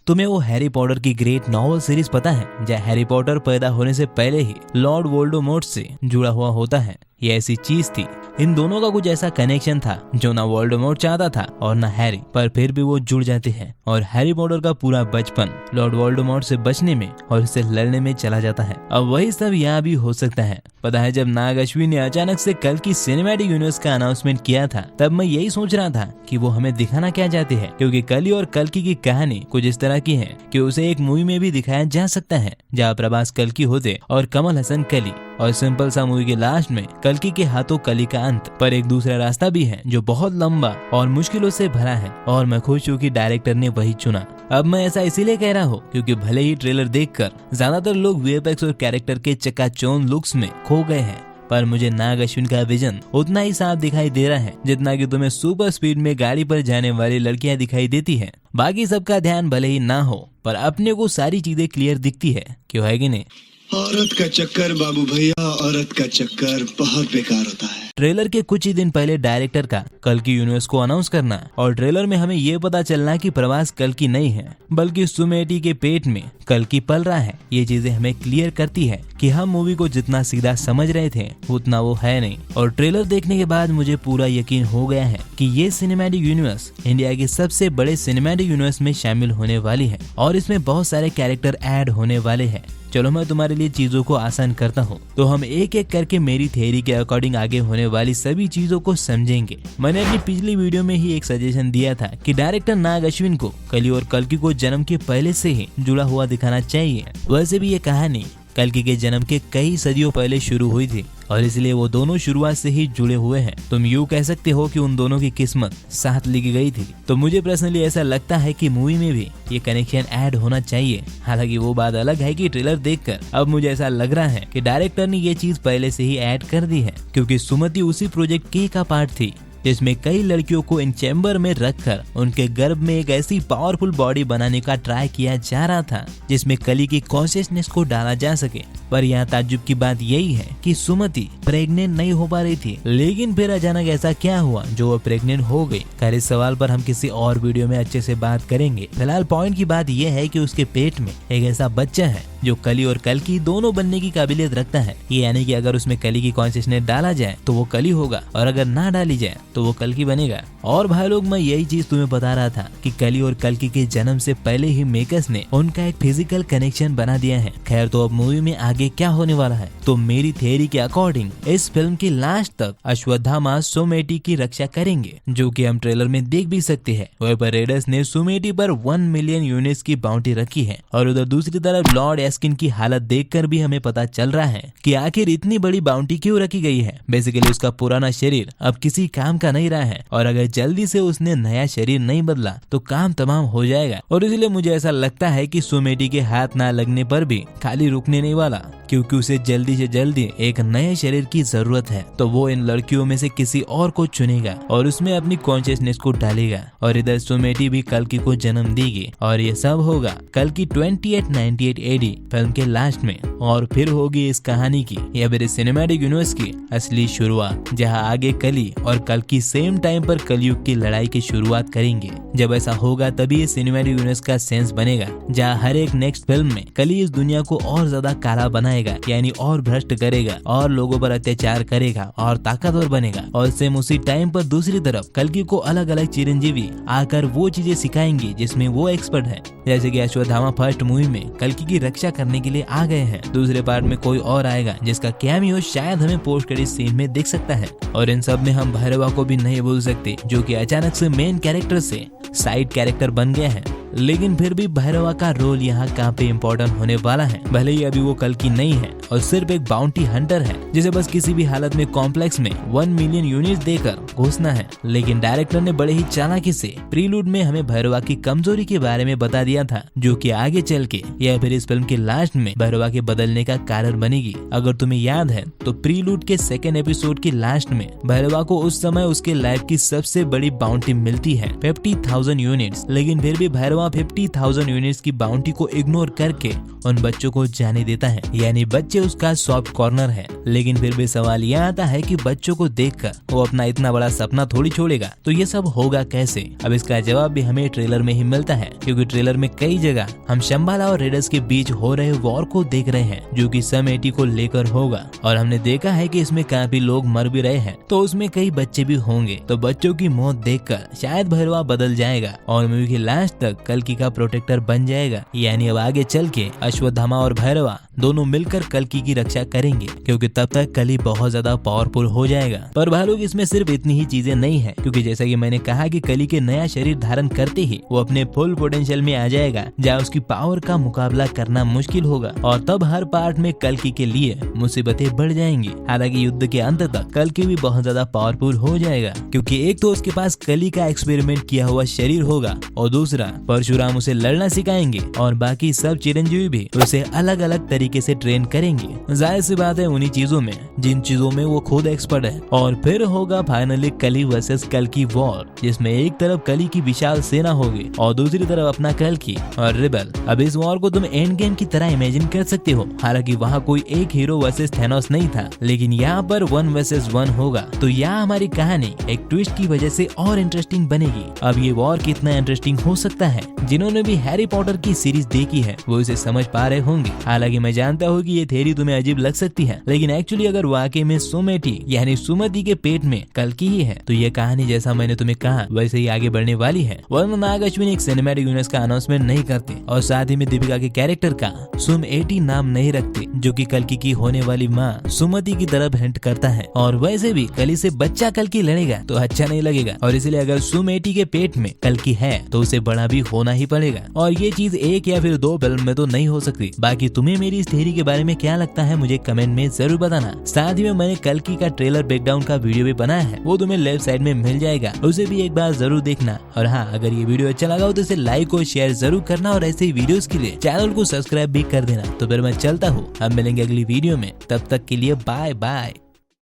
तुम्हें वो Harry Potter की ग्रेट नॉवल सीरीज पता है जहाँ हैरी पॉटर पैदा होने से पहले ही लॉर्ड वोल्डेमॉर्ट से जुड़ा हुआ होता है। ये ऐसी चीज थी, इन दोनों का कुछ ऐसा कनेक्शन था जो ना वोल्डेमॉर्ट चाहता था और ना हैरी, पर फिर भी वो जुड़ जाते हैं और हैरी पॉटर का पूरा बचपन लॉर्ड वोल्डेमॉर्ट से बचने में और इससे लड़ने में चला जाता है। अब वही सब यहाँ भी हो सकता है। पता है, जब नाग अश्विन ने अचानक से कल की सिनेमैटिक यूनिवर्स का अनाउंसमेंट किया था तब मैं यही सोच रहा था कि वो हमें दिखाना क्या चाहते हैं, क्योंकि कली और कल्कि की कहानी कुछ इस तरह की है कि उसे एक मूवी में भी दिखाया जा सकता है जहाँ प्रभास कल्कि होते और कमल हसन कली, और सिंपल सा मूवी के लास्ट में कल्कि के हाथों कली का अंत। पर एक दूसरा रास्ता भी है जो बहुत लंबा और मुश्किलों से भरा है और मैं खुश हूँ कि डायरेक्टर ने वही चुना। अब मैं ऐसा इसीलिए कह रहा हूँ क्योंकि भले ही ट्रेलर देखकर ज्यादातर लोग वीएफएक्स और कैरेक्टर के चकाचौंध लुक्स में खो गए हैं, पर मुझे नाग अश्विन का विजन उतना ही साफ दिखाई दे रहा है जितना कि तुम्हें सुपर स्पीड में गाड़ी पर जाने वाली लड़कियां दिखाई देती हैं। बाकी सबका ध्यान भले ही ना हो पर अपने को सारी चीजें क्लियर दिखती है, क्यों है कि नहीं? औरत का चक्कर बाबू भैया, औरत का चक्कर बहुत बेकार होता है। ट्रेलर के कुछ ही दिन पहले डायरेक्टर का कल्कि यूनिवर्स को अनाउंस करना और ट्रेलर में हमें ये पता चलना कि प्रभास कल्कि नहीं है बल्कि सुमेटी के पेट में कल्कि पल रहा है, ये चीजें हमें क्लियर करती है कि हम मूवी को जितना सीधा समझ रहे थे उतना वो है नहीं। और ट्रेलर देखने के बाद मुझे पूरा यकीन हो गया है कि ये सिनेमैटिक यूनिवर्स इंडिया के सबसे बड़े सिनेमैटिक यूनिवर्स में शामिल होने वाली है और इसमें बहुत सारे कैरेक्टर ऐड होने वाले हैं। चलो मैं तुम्हारे लिए चीजों को आसान करता हूँ, तो हम एक एक करके मेरी थ्योरी के अकॉर्डिंग आगे होने वाली सभी चीजों को समझेंगे। मैंने अपनी पिछली वीडियो में ही एक सजेशन दिया था कि डायरेक्टर नाग अश्विन को कली और कल्कि को जन्म के पहले से ही जुड़ा हुआ दिखाना चाहिए। वैसे भी ये कहानी कल्कि के जन्म के कई सदियों पहले शुरू हुई थी और इसलिए वो दोनों शुरुआत से ही जुड़े हुए हैं। तुम यूँ कह सकते हो कि उन दोनों की किस्मत साथ लिखी गई थी। तो मुझे पर्सनली ऐसा लगता है कि मूवी में भी ये कनेक्शन ऐड होना चाहिए। हालांकि वो बात अलग है कि ट्रेलर देखकर अब मुझे ऐसा लग रहा है कि डायरेक्टर ने ये चीज पहले से ही ऐड कर दी है, क्योंकि सुमति उसी प्रोजेक्ट के का पार्ट थी जिसमें कई लड़कियों को इन चैम्बर में रखकर उनके गर्भ में एक ऐसी पावरफुल बॉडी बनाने का ट्राई किया जा रहा था जिसमें कली की कॉन्शियसनेस को डाला जा सके। पर यहाँ ताज्जुब की बात यही है कि सुमति प्रेग्नेंट नहीं हो पा रही थी, लेकिन फिर अचानक ऐसा क्या हुआ जो वो प्रेग्नेंट हो गई? खैर इस सवाल पर हम किसी और वीडियो में अच्छे से बात करेंगे। फिलहाल पॉइंट की बात यह है कि उसके पेट में एक ऐसा बच्चा है जो कली और कल्कि दोनों बनने की काबिलियत रखता है। ये यानी कि अगर उसमें कली की कॉन्शियसनेस डाला जाए तो वो कली होगा और अगर ना डाली जाए तो वो कल्कि बनेगा। और भाई लोग, मैं यही चीज तुम्हें बता रहा था कि कली और कल्कि के जन्म से पहले ही मेकर्स ने उनका एक फिजिकल कनेक्शन बना दिया है। खैर तो अब मूवी में आगे क्या होने वाला है, तो मेरी थ्योरी के अकॉर्डिंग इस फिल्म की लास्ट तक अश्वत्थामा सुमेटी की रक्षा करेंगे, जो कि हम ट्रेलर में देख भी सकते हैं। वहीं पर रेडर्स ने सुमेटी पर 1 मिलियन यूनिट्स की बाउंटी रखी है और उधर दूसरी तरफ लॉर्ड एस्किन की हालत देखकर भी हमें पता चल रहा है कि आखिर इतनी बड़ी बाउंटी क्यों रखी गई है। बेसिकली उसका पुराना शरीर अब किसी काम का नहीं रहा है और अगर जल्दी से उसने नया शरीर नहीं बदला तो काम तमाम हो जाएगा। और इसलिए मुझे ऐसा लगता है कि सुमेटी के हाथ ना लगने पर भी खाली रुकने नहीं वाला, क्योंकि उसे जल्दी से जल्दी एक नए शरीर की जरूरत है। तो वो इन लड़कियों में से किसी और को चुनेगा और उसमें अपनी कॉन्शियसनेस को डालेगा और इधर सुमेटी भी कल्कि को जन्म देगी और ये सब होगा कल्कि 2898 AD फिल्म के लास्ट में। और फिर होगी इस कहानी की या फिर सिनेमैटिक यूनिवर्स की असली शुरुआत, जहाँ आगे कली और कल्कि सेम टाइम पर कलयुग की लड़ाई की शुरुआत करेंगे। जब ऐसा होगा तभी इस सिनेमैटिक यूनिवर्स का सेंस बनेगा, जहाँ हर एक नेक्स्ट फिल्म में कली इस दुनिया को और ज्यादा काला बनाएगा, यानी और भ्रष्ट करेगा और लोगों पर अत्याचार करेगा और ताकतवर बनेगा। और सेम उसी टाइम पर दूसरी तरफ कल्कि को अलग अलग चिरंजीवी आकर वो चीजें सिखाएंगी जिसमें वो एक्सपर्ट है। जैसे कि अश्वत्थामा फर्स्ट मूवी में कल्कि की रक्षा करने के लिए आ गए हैं, दूसरे पार्ट में कोई और आएगा जिसका कैमियो शायद हमें पोस्ट क्रेडिट सीन में दिख सकता है। और इन सब में हम भैरवा को भी नहीं भूल सकते, जो कि अचानक से मेन कैरेक्टर से साइड कैरेक्टर बन गया है। लेकिन फिर भी भैरवा का रोल यहाँ कहाँ पे इम्पोर्टेंट होने वाला है। भले ही अभी वो कल्कि नहीं है और सिर्फ एक बाउंटी हंटर है जिसे बस किसी भी हालत में कॉम्प्लेक्स में 1 मिलियन यूनिट देकर घुसना है, लेकिन डायरेक्टर ने बड़े ही चालाकी से प्रीलूड में हमें भैरवा की कमजोरी के बारे में बता दिया था, जो कि आगे चल के या फिर इस फिल्म के लास्ट में भैरवा के बदलने का कारण बनेगी। अगर तुम्हें याद है तो प्रीलूड के 2nd एपिसोड के लास्ट में भैरवा को उस समय उसके लाइफ की सबसे बड़ी बाउंटी मिलती है 50,000 यूनिट्स, लेकिन फिर भी भैरवा 50,000 यूनिट्स की बाउंटी को इग्नोर करके उन बच्चों को जाने देता है, यानी बच्चे उसका सॉफ्ट कॉर्नर है। लेकिन फिर भी सवाल यह आता है कि बच्चों को देखकर वो अपना इतना बड़ा सपना थोड़ी छोड़ेगा, तो ये सब होगा कैसे? अब इसका जवाब भी हमें ट्रेलर में ही मिलता है, क्योंकि ट्रेलर में कई जगह हम शंबाला और रेडर्स के बीच हो रहे वॉर को देख रहे हैं, जो कि सम 80 को लेकर होगा। और हमने देखा है कि इसमें काफी लोग मर भी रहे हैं, तो उसमें कई बच्चे भी होंगे। तो बच्चों की मौत देखकर शायद भैरवा बदल जाएगा और मूवी के लास्ट तक कल्कि का प्रोटेक्टर बन जाएगा। यानी अब आगे चल के अश्वत्थामा और भैरवा दोनों मिलकर कल्कि की रक्षा करेंगे, क्योंकि तब तक कली बहुत ज्यादा पावरफुल हो जाएगा। पर भाई लोग, इसमें सिर्फ इतनी ही चीजें नहीं है, क्योंकि जैसा कि मैंने कहा कि कली के नया शरीर धारण करते ही वो अपने फुल पोटेंशियल में आ जाएगा, जहाँ उसकी पावर का मुकाबला करना मुश्किल होगा। और तब हर पार्ट में कल्कि के लिए मुसीबतें बढ़ जाएंगी। हालांकि युद्ध के अंत तक कल्कि भी बहुत ज्यादा पावरफुल हो जाएगा, क्योंकि एक तो उसके पास कली का एक्सपेरिमेंट किया हुआ शरीर होगा, और दूसरा परशुराम उसे लड़ना सिखाएंगे, और बाकी सब चिरंजीवी भी उसे अलग अलग तरीके से ट्रेन करेंगे। जाहिर सी बात है उन्हीं चीजों में जिन चीजों में वो खुद एक्सपर्ट है। और फिर होगा फाइनली कली वर्सेस कल्कि वॉर, जिसमें एक तरफ कली की विशाल सेना होगी और दूसरी तरफ अपना कल्कि और रिबल। अब इस वॉर को तुम एंड गेम की तरह इमेजिन कर सकते हो। हालांकि वहाँ कोई एक हीरो वर्सेस थैनोस नहीं था, लेकिन यहाँ पर 1 वर्सेस 1 होगा। तो यहाँ हमारी कहानी एक ट्विस्ट की वजह से और इंटरेस्टिंग बनेगी। अब ये वॉर कितना इंटरेस्टिंग हो सकता है, जिन्होंने भी हैरी पॉटर की सीरीज देखी है वो इसे समझ पा रहे होंगे। हालांकि मैं जानता हूँ कि ये थ्योरी तुम्हें अजीब लग सकती है, लेकिन एक्चुअली अगर वाकई में सम 80 यानी सुमति के पेट में कल्कि ही है, तो ये कहानी जैसा मैंने तुम्हें कहा वैसे ही आगे बढ़ने वाली है। वरना नाग अश्विन एक सिनेमैटिक यूनिवर्स का अनाउंसमेंट नहीं करते, और साथ ही में दीपिका के कैरेक्टर का सम 80 नाम नहीं रखते, जो कि कल्कि की होने वाली माँ सुमति की तरफ हिंट करता है। और वैसे भी कली से बच्चा कल्कि लड़ेगा तो अच्छा नहीं लगेगा, और इसलिए अगर सम 80 के पेट में कल्कि है तो उसे बड़ा भी होना ही पड़ेगा। और ये चीज एक या फिर 2 फिल्म में तो नहीं हो सकती। बाकी तुम्हें मेरी इस थ्योरी के बारे में क्या लगता है मुझे कमेंट में जरूर बताना। साथ ही में मैंने कल्कि का ट्रेलर ब्रेकडाउन का वीडियो भी बनाया है, वो तुम्हें लेफ्ट साइड में मिल जाएगा, उसे भी एक बार जरूर देखना। और हाँ, अगर ये वीडियो अच्छा लगा हो तो इसे लाइक और शेयर जरूर करना, और ऐसे ही वीडियोस के लिए चैनल को सब्सक्राइब भी कर देना। तो फिर मैं चलता हूँ, अब मिलेंगे अगली वीडियो में, तब तक के लिए बाय बाय।